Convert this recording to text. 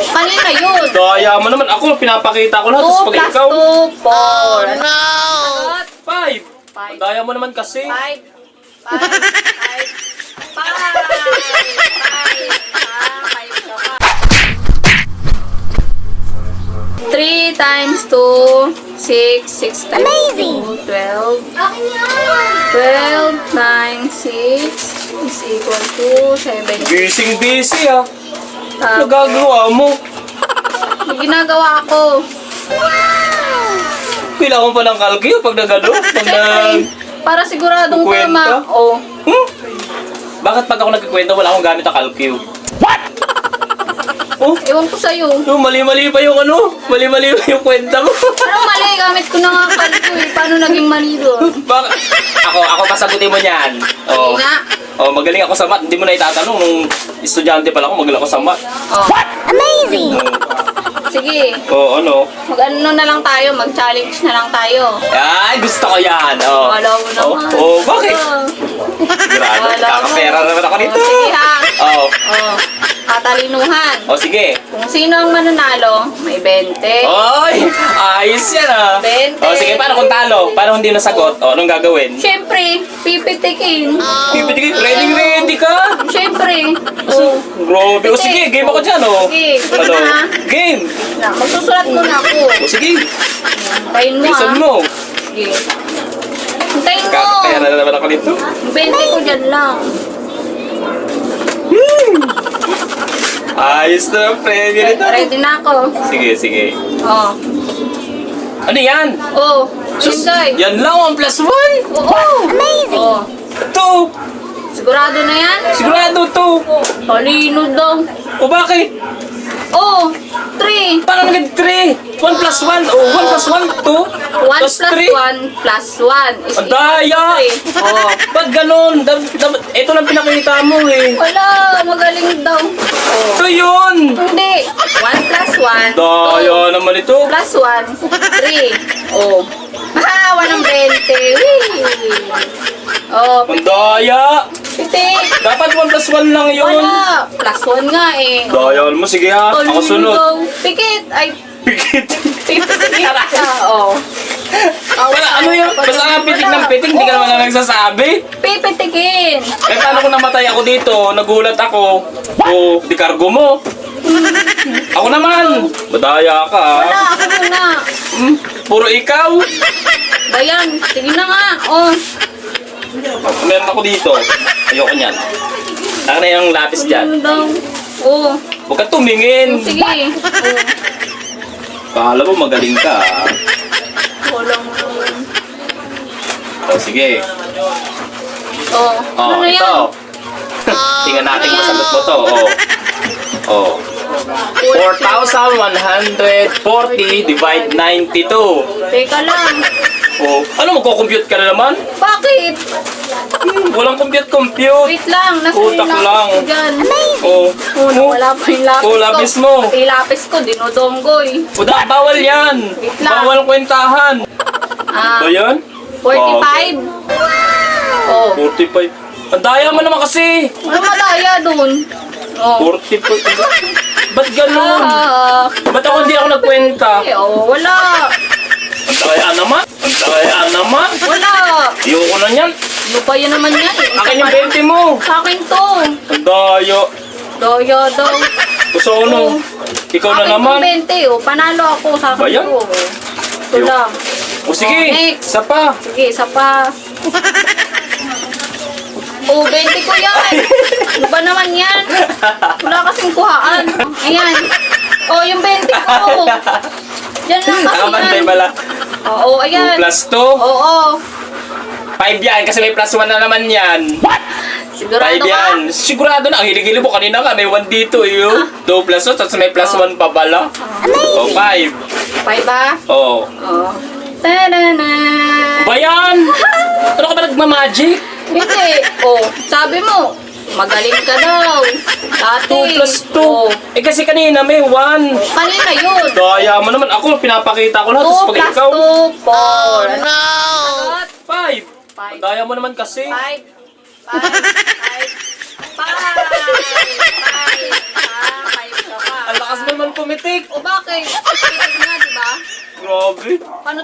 Kanina yun. Daya mo naman. Ako, pinapakita ko lahat. 2 Tapos pag plus ikaw, 2, 4. No! 5. Five. Daya mo naman kasi. 5. 5. 5. 3 times 2, 6. 6 times 2, 12. 12 times 6 is equal to 7. Busy ah. Tapos, Nagagawa mo. may ginagawa ko. Kailangan pa ng kalkyo pag nagano. Pag na... Siyempre, para siguradong Kukwenta? tama. Oh. Bakit pag ako nagkikwento, wala akong gamit ang kalkyo? What? Oh, Ewan ko sa'yo. mali-mali pa yung ano. Mali-mali pa yung kwenta mo. Anong mali? Gamit ko na nga kalko eh. Paano naging mali doon? Bakit? Ako pasagutin mo niyan. Oh. Sige nga. Oh, magaling ako sa math. Hindi mo na itatanong nung estudyante pa lang ako, magaling ako sa math. Oh. Amazing! Sige. Oh, ano? Mag-ano na lang tayo. Mag-challenge na lang tayo. Ay, gusto ko yan. Oh. Wala mo naman. Oh, bakit? Oh. Grabe, Wala mo. kakapera naman ako dito. Oh, sige ha. Oh. Oh. Katalinuhan. Oh, sige. Kung sino ang mananalo, may 20. Oy! Ayos yan ah. 20. Oh, sige, paano kung talo? Paano hindi nasagot? Oh, anong gagawin? Siyempre, pipitikin. Pipiti, ready ka? Siyempre. Oh. Grabe. O sige, game ako dyan, oh. Sige, game Ano? na. Game. Na, magsusulat ko na ako. O sige, Hintayin mo bilisan ah. mo. Sige. Hintayin mo. Kaya na naman ako dito. 20 ko dyan lang. Ayos na ang premyo nito. Ready na ako. Sige, sige. Oh. Ano yan? Oh. Sus, Hinday. yan lang, 1 plus 1. Oo. Amazing. Oh. 2. Sigurado na yan? Sigurado 2. Talino daw. O bakit? Oh. 3. Paano naging 3? 1 plus 1. O, 1 plus 1, 2. 1 Plus plus 3. 1 plus 1 is Ang daya! equal to 3. Oh. Ba't ganun? Ito lang pinakita mo eh. Wala. Magaling daw. Oh. Ito yun! Hindi. 1 plus 1. Daya naman ito. Plus 1, 3. Oh. Ah, 1 ng 20. Whee! Oh, Ang daya! piti. Dapat 1 plus 1 lang yun. Wala. Plus 1 nga eh. Daya mo, sige ha. Ako sunod. Pikit. Ay, Pikit. pitik ka. Oh. Wala, ano yun? Basta nga pitik ng pitik, hindi ka naman lang nagsasabi. Pipitikin. Eh, paano kung namatay ako dito? Nagulat ako. O, di kargo mo. Ako naman. Madaya ka ha. Wala, ako muna. Puro ikaw. Bayan, sige na nga. Oh. Meron ako dito. Ayoko niyan. Taka na yung lapis dyan. Ano daw? Oh. Huwag ka tumingin. Sige. Oh. Kala mo magaling ka ha. Walang. O, sige. Oh. Oh, Ano na ito. yan? Tingnan natin kung sagot mo to. Oh. 4,140 divide 92. Teka lang. Oh. Ano, magko-compute ka na naman? Bakit? Walang compute. Wait lang. Nasa Utak yung lapis lang. ko dyan. Oh. Wala pa yung lapis Oh, ko. lapis mo. Pati lapis ko, dinodonggoy. Bawal yan. Wait lang. Bawal kwentahan. Ah, Ba yan? 45. Oh. 45. Ang daya mo naman kasi. Ano malaya dun? Oh. 45. Ba't ganun? Ah, Ba't hindi ako nagkwenta? oh, wala. Ang daya naman. Wala. Ayoko na yan. Ano ba yan naman yan? Isa Akin yung pa lang. 20 mo. Sa akin to. Ang daya. Doyo daw. Gusto ko no. Ikaw na Akin naman. tong 20, oh. Panalo ako sa akin Bayan? to. Ito Yo. lang. O sige. Oh, next. Isa pa. Sige, isa pa. Oh, 20 ko yan. Ano ba naman yan? Wala kasing kuhaan. Ayan. Oh, yung 20 ko. Diyan lang kasi Nakabantay yan. pala. Oo, 2 ayan. plus 2. Oo. 5 yan kasi may plus 1 na naman yan. 5 Sigurado ka? yan. Sigurado na. Ang hilig-hilig mo kanina ka. May 1 dito eh. 2 plus 2. Tapos may plus 1 pa pala. O 5. 5 ba? O. Oo. Ta-da-na. Ba yan? Ano ka ba nagmamagic? Hindi. Oh, sabi mo, magaling ka daw. Dati. 2 plus 2. Oh, Eh kasi kanina may 1. kanina yun. Daya mo naman. Ako pinapakita ko lahat. 2 Tapos pag plus ikaw 2, 4. No! 5. Daya mo naman kasi. 5. 5. 5. 5. 5. 5 ka pa. Ang lakas mo naman pumitik. O bakit? Titig nga, di ba? Grabe. Paano